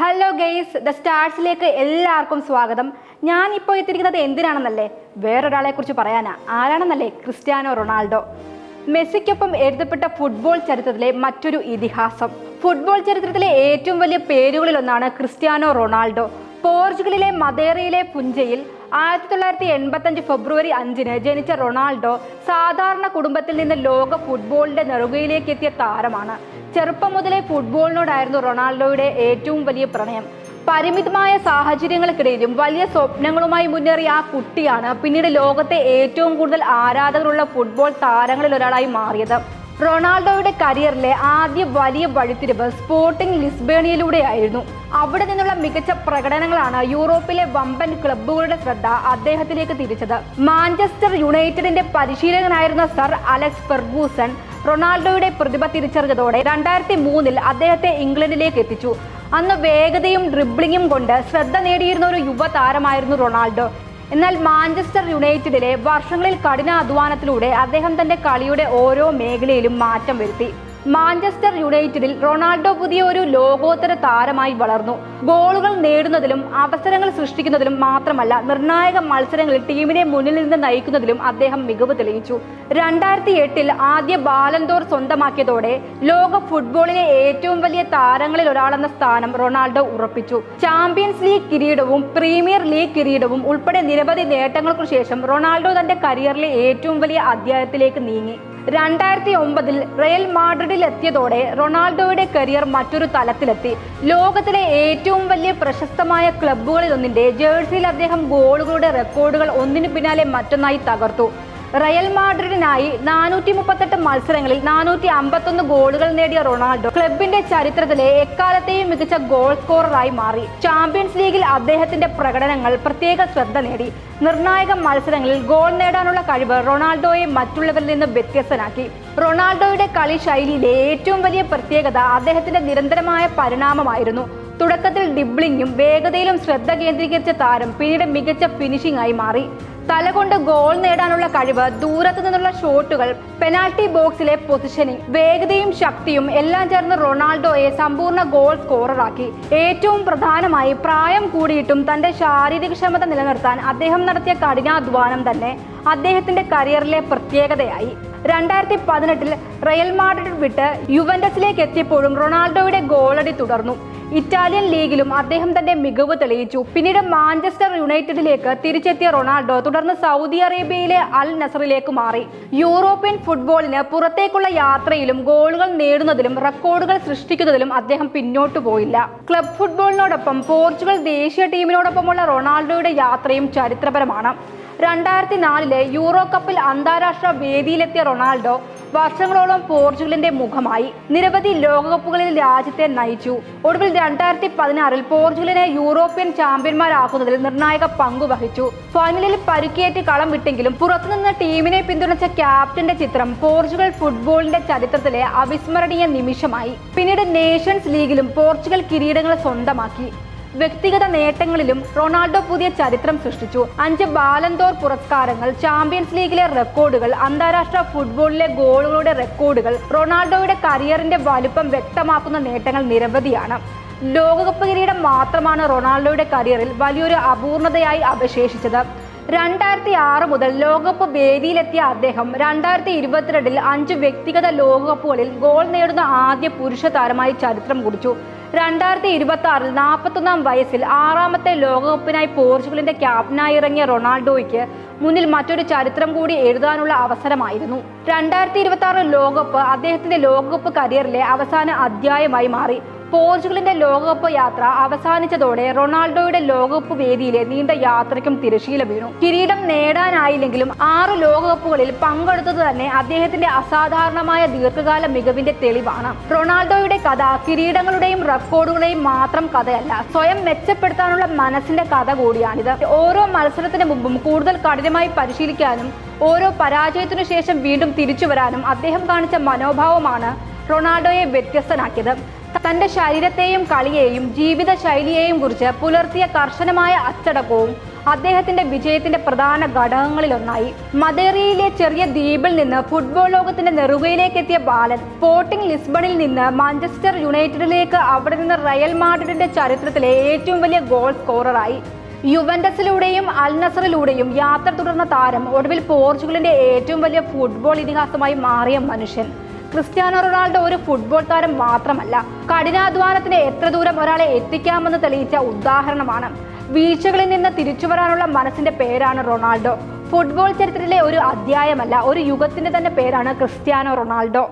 Hello guys, the സ്റ്റാർസിലേക്ക് എല്ലാവർക്കും സ്വാഗതം. ഞാൻ ഇപ്പോൾ എത്തിയിരിക്കുന്നത് എന്തിനാണെന്നല്ലേ? വേറൊരാളെ കുറിച്ച് പറയാനാ. ആരാണെന്നല്ലേ? Cristiano Ronaldo. മെസ്സിക്കൊപ്പം എഴുതപ്പെട്ട ഫുട്ബോൾ ചരിത്രത്തിലെ മറ്റൊരു ഇതിഹാസം. ഫുട്ബോൾ ചരിത്രത്തിലെ ഏറ്റവും വലിയ പേരുകളിലൊന്നാണ് ക്രിസ്ത്യാനോ റൊണാൾഡോ. പോർച്ചുഗലിലെ മദേറയിലെ പുഞ്ചയിൽ 1985 ഫെബ്രുവരി 5 ജനിച്ച റൊണാൾഡോ സാധാരണ കുടുംബത്തിൽ നിന്ന് ലോക ഫുട്ബോളിന്റെ നെറുകയിലേക്ക് എത്തിയ താരമാണ്. ചെറുപ്പം മുതലേ ഫുട്ബോളിനോടായിരുന്നു റൊണാൾഡോയുടെ ഏറ്റവും വലിയ പ്രണയം. പരിമിതമായ സാഹചര്യങ്ങൾക്കിടയിലും വലിയ സ്വപ്നങ്ങളുമായി മുന്നേറിയ ആ കുട്ടിയാണ് പിന്നീട് ലോകത്തെ ഏറ്റവും കൂടുതൽ ആരാധകരുള്ള ഫുട്ബോൾ താരങ്ങളിൽ ഒരാളായി മാറിയത്. റൊണാൾഡോയുടെ കരിയറിലെ ആദ്യ വലിയ വഴിത്തിരിവ് സ്പോർട്ടിംഗ് ലിസ്ബണിയയിലൂടെയായിരുന്നു. അവിടെ നിന്നുള്ള മികച്ച പ്രകടനങ്ങളാണ് യൂറോപ്പിലെ വമ്പൻ ക്ലബ്ബുകളുടെ ശ്രദ്ധ അദ്ദേഹത്തിലേക്ക് തിരിച്ചത്. മാഞ്ചസ്റ്റർ യുണൈറ്റഡിന്റെ പരിശീലകനായിരുന്ന സർ അലക്സ് ഫെർഗൂസൺ റൊണാൾഡോയുടെ പ്രതിഭ തിരിച്ചറിഞ്ഞതോടെ 2003 അദ്ദേഹത്തെ ഇംഗ്ലണ്ടിലേക്ക് എത്തിച്ചു. അന്ന് വേഗതയും ഡ്രിബ്ലിങ്ങും കൊണ്ട് ശ്രദ്ധ നേടിയിരുന്ന ഒരു യുവതാരമായിരുന്നു റൊണാൾഡോ. എന്നാൽ മാഞ്ചസ്റ്റർ യുണൈറ്റഡിലെ വർഷങ്ങളിൽ കഠിനാധ്വാനത്തിലൂടെ അദ്ദേഹം തന്റെ കളിയുടെ ഓരോ മേഖലയിലും മാറ്റം വരുത്തി. മാഞ്ചസ്റ്റർ യുണൈറ്റഡിൽ റൊണാൾഡോ പുതിയ ഒരു ലോകോത്തര താരമായി വളർന്നു. ഗോളുകൾ നേടുന്നതിലും അവസരങ്ങൾ സൃഷ്ടിക്കുന്നതിലും മാത്രമല്ല, നിർണായക മത്സരങ്ങളിൽ ടീമിനെ മുന്നിൽ നിന്ന് നയിക്കുന്നതിലും അദ്ദേഹം മികവ് തെളിയിച്ചു. 2008 ആദ്യ ബാലൻഡോർ സ്വന്തമാക്കിയതോടെ ലോക ഫുട്ബോളിലെ ഏറ്റവും വലിയ താരങ്ങളിൽ ഒരാളെന്ന സ്ഥാനം റൊണാൾഡോ ഉറപ്പിച്ചു. ചാമ്പ്യൻസ് ലീഗ് കിരീടവും പ്രീമിയർ ലീഗ് കിരീടവും ഉൾപ്പെടെ നിരവധി നേട്ടങ്ങൾക്കു ശേഷം റൊണാൾഡോ തന്റെ കരിയറിലെ ഏറ്റവും വലിയ അധ്യായത്തിലേക്ക് നീങ്ങി. 2009 റയൽ മാഡ്രിഡിൽ എത്തിയതോടെ റൊണാൾഡോയുടെ കരിയർ മറ്റൊരു തലത്തിലെത്തി. ലോകത്തിലെ ഏറ്റവും വലിയ പ്രശസ്തമായ ക്ലബ്ബുകളിലൊന്നിന്റെ ജേഴ്സിയിൽ അദ്ദേഹം ഗോളുകളുടെ റെക്കോർഡുകൾ ഒന്നിനു പിന്നാലെ മറ്റൊന്നായി തകർത്തു. റയൽ മാഡ്രിഡിനായി 438 മത്സരങ്ങളിൽ 451 ഗോളുകൾ നേടിയ റൊണാൾഡോ ക്ലബിന്റെ ചരിത്രത്തിലെ എക്കാലത്തെയും മികച്ച ഗോൾ സ്കോററായി മാറി. ചാമ്പ്യൻസ് ലീഗിൽ അദ്ദേഹത്തിന്റെ പ്രകടനങ്ങൾ പ്രത്യേക ശ്രദ്ധ നേടി. നിർണായക മത്സരങ്ങളിൽ ഗോൾ നേടാനുള്ള കഴിവ് റൊണാൾഡോയെ മറ്റുള്ളവരിൽ നിന്ന് വ്യത്യസ്തനാക്കി. റൊണാൾഡോയുടെ കളി ശൈലിയിലെ ഏറ്റവും വലിയ പ്രത്യേകത അദ്ദേഹത്തിന്റെ നിരന്തരമായ പരിണാമമായിരുന്നു. തുടക്കത്തിൽ ഡ്രിബ്ലിംഗും വേഗതയിലും ശ്രദ്ധ കേന്ദ്രീകരിച്ച താരം പിന്നീട് മികച്ച ഫിനിഷിംഗ് ആയി മാറി. തലകൊണ്ട് ഗോൾ നേടാനുള്ള കഴിവ്, ദൂരത്തു നിന്നുള്ള ഷോട്ടുകൾ, പെനാൽറ്റി ബോക്സിലെ പൊസിഷനിങ്, വേഗതയും ശക്തിയും എല്ലാം ചേർന്ന് റൊണാൾഡോയെ സമ്പൂർണ്ണ ഗോൾ സ്കോററാക്കി. ഏറ്റവും പ്രധാനമായി പ്രായം കൂടിയിട്ടും തന്റെ ശാരീരിക ക്ഷമത നിലനിർത്താൻ അദ്ദേഹം നടത്തിയ കഠിനാധ്വാനം തന്നെ അദ്ദേഹത്തിന്റെ കരിയറിലെ പ്രത്യേകതയായി. 2018 റയൽ മാഡ്രിഡ് വിട്ട് യുവന്റസിലേക്ക് എത്തിയപ്പോഴും റൊണാൾഡോയുടെ ഗോളടി തുടർന്നു. ഇറ്റാലിയൻ ലീഗിലും അദ്ദേഹം തന്റെ മികവ് തെളിയിച്ചു. പിന്നീട് മാഞ്ചസ്റ്റർ യുണൈറ്റഡിലേക്ക് തിരിച്ചെത്തിയ റൊണാൾഡോ തുടർന്ന് സൗദി അറേബ്യയിലെ അൽ നസറിലേക്ക് മാറി. യൂറോപ്യൻ ഫുട്ബോളിന് പുറത്തേക്കുള്ള യാത്രയിലും ഗോളുകൾ നേടുന്നതിലും റെക്കോർഡുകൾ സൃഷ്ടിക്കുന്നതിലും അദ്ദേഹം പിന്നോട്ടു പോയില്ല. ക്ലബ് ഫുട്ബോളിനോടൊപ്പം പോർച്ചുഗൽ ദേശീയ ടീമിനോടൊപ്പമുള്ള റൊണാൾഡോയുടെ യാത്രയും ചരിത്രപരമാണ്. 2004 യൂറോ കപ്പിൽ അന്താരാഷ്ട്ര വേദിയിലെത്തിയ റൊണാൾഡോ വർഷങ്ങളോളം പോർച്ചുഗലിന്റെ മുഖമായി. നിരവധി ലോകകപ്പുകളിൽ രാജ്യത്തെ നയിച്ചു. ഒടുവിൽ 2016 പോർച്ചുഗലിനെ യൂറോപ്യൻ ചാമ്പ്യന്മാരാക്കുന്നതിൽ നിർണായക പങ്കു വഹിച്ചു. ഫൈനലിൽ പരിക്കേറ്റ് കളം വിട്ടെങ്കിലും പുറത്തുനിന്ന് ടീമിനെ പിന്തുണച്ച ക്യാപ്റ്റന്റെ ചിത്രം പോർച്ചുഗൽ ഫുട്ബോളിന്റെ ചരിത്രത്തിലെ അവിസ്മരണീയ നിമിഷമായി. പിന്നീട് നേഷൻസ് ലീഗിലും പോർച്ചുഗൽ കിരീടങ്ങൾ സ്വന്തമാക്കി. വ്യക്തിഗത നേട്ടങ്ങളിലും റൊണാൾഡോ പുതിയ ചരിത്രം സൃഷ്ടിച്ചു. 5 ബാലൻഡോർ പുരസ്കാരങ്ങൾ, ചാമ്പ്യൻസ് ലീഗിലെ റെക്കോർഡുകൾ, അന്താരാഷ്ട്ര ഫുട്ബോളിലെ ഗോളുകളുടെ റെക്കോർഡുകൾ. റൊണാൾഡോയുടെ കരിയറിന്റെ വലുപ്പം വ്യക്തമാക്കുന്ന നേട്ടങ്ങൾ നിരവധിയാണ്. ലോകകപ്പ് കിരീടം മാത്രമാണ് റൊണാൾഡോയുടെ കരിയറിൽ വലിയൊരു അപൂർണതയായി അവശേഷിച്ചത്. 2006 മുതൽ ലോകകപ്പ് വേദിയിലെത്തിയ അദ്ദേഹം 2022 5 വ്യക്തിഗത ലോകകപ്പുകളിൽ ഗോൾ നേടുന്ന ആദ്യ പുരുഷ താരമായി ചരിത്രം കുറിച്ചു. 2026 41-ാം വയസ്സിൽ 6ാമത്തെ ലോകകപ്പിനായി പോർച്ചുഗലിന്റെ ക്യാപ്റ്റനായി ഇറങ്ങിയ റൊണാൾഡോയ്ക്ക് മുന്നിൽ മറ്റൊരു ചരിത്രം കൂടി എഴുതാനുള്ള അവസരമായിരുന്നു. 2026 ലോകകപ്പ് അദ്ദേഹത്തിന്റെ ലോകകപ്പ് കരിയറിലെ അവസാന അധ്യായമായി മാറി. പോർച്ചുഗലിന്റെ ലോകകപ്പ് യാത്ര അവസാനിച്ചതോടെ റൊണാൾഡോയുടെ ലോകകപ്പ് വേദിയിലെ നീണ്ട യാത്രയ്ക്കും തിരശീല വീണു. കിരീടം നേടാനായില്ലെങ്കിലും 6 ലോകകപ്പുകളിൽ പങ്കെടുത്തത് തന്നെ അദ്ദേഹത്തിന്റെ അസാധാരണമായ ദീർഘകാല മികവിന്റെ തെളിവാണ്. റൊണാൾഡോയുടെ കഥ കിരീടങ്ങളുടെയും റെക്കോർഡുകളുടെയും മാത്രം കഥയല്ല, സ്വയം മെച്ചപ്പെടുത്താനുള്ള മനസ്സിന്റെ കഥ കൂടിയാണിത്. ഓരോ മത്സരത്തിന് മുമ്പും കൂടുതൽ കഠിനമായി പരിശീലിക്കാനും ഓരോ പരാജയത്തിനു ശേഷം വീണ്ടും തിരിച്ചു വരാനും അദ്ദേഹം കാണിച്ച മനോഭാവമാണ് റൊണാൾഡോയെ വ്യത്യസ്തനാക്കിയത്. തന്റെ ശരീരത്തെയും കളിയെയും ജീവിത ശൈലിയെയും കുറിച്ച് പുലർത്തിയ കർശനമായ അച്ചടക്കവും അദ്ദേഹത്തിന്റെ വിജയത്തിന്റെ പ്രധാന ഘടകങ്ങളിലൊന്നായി. മദേറിയയിലെ ചെറിയ ദ്വീപിൽ നിന്ന് ഫുട്ബോൾ ലോകത്തിന്റെ നെറുകയിലേക്ക് എത്തിയ ബാലൻ സ്പോർട്ടിംഗ് ലിസ്ബണിൽ നിന്ന് മാഞ്ചസ്റ്റർ യുണൈറ്റഡിലേക്ക്, അവിടെ നിന്ന് റയൽ മാഡ്രിഡിന്റെ ചരിത്രത്തിലെ ഏറ്റവും വലിയ ഗോൾ സ്കോററായി. യുവന്റസിലൂടെയും അൽ നസറിലൂടെയും യാത്ര തുടർന്ന താരം ഒടുവിൽ പോർച്ചുഗലിന്റെ ഏറ്റവും വലിയ ഫുട്ബോൾ ഇതിഹാസമായി മാറിയ മനുഷ്യൻ. ക്രിസ്ത്യാനോ റൊണാൾഡോ ഒരു ഫുട്ബോൾ താരം മാത്രമല്ല, കഠിനാധ്വാനത്തിന് എത്ര ദൂരം ഒരാളെ എത്തിക്കാമെന്ന് തെളിയിച്ച ഉദാഹരണമാണ്. വീഴ്ചകളിൽ നിന്ന് തിരിച്ചു വരാനുള്ള മനസ്സിന്റെ പേരാണ് റൊണാൾഡോ. ഫുട്ബോൾ ചരിത്രത്തിലെ ഒരു അധ്യായമല്ല, ഒരു യുഗത്തിന്റെ തന്നെ പേരാണ് ക്രിസ്ത്യാനോ റൊണാൾഡോ.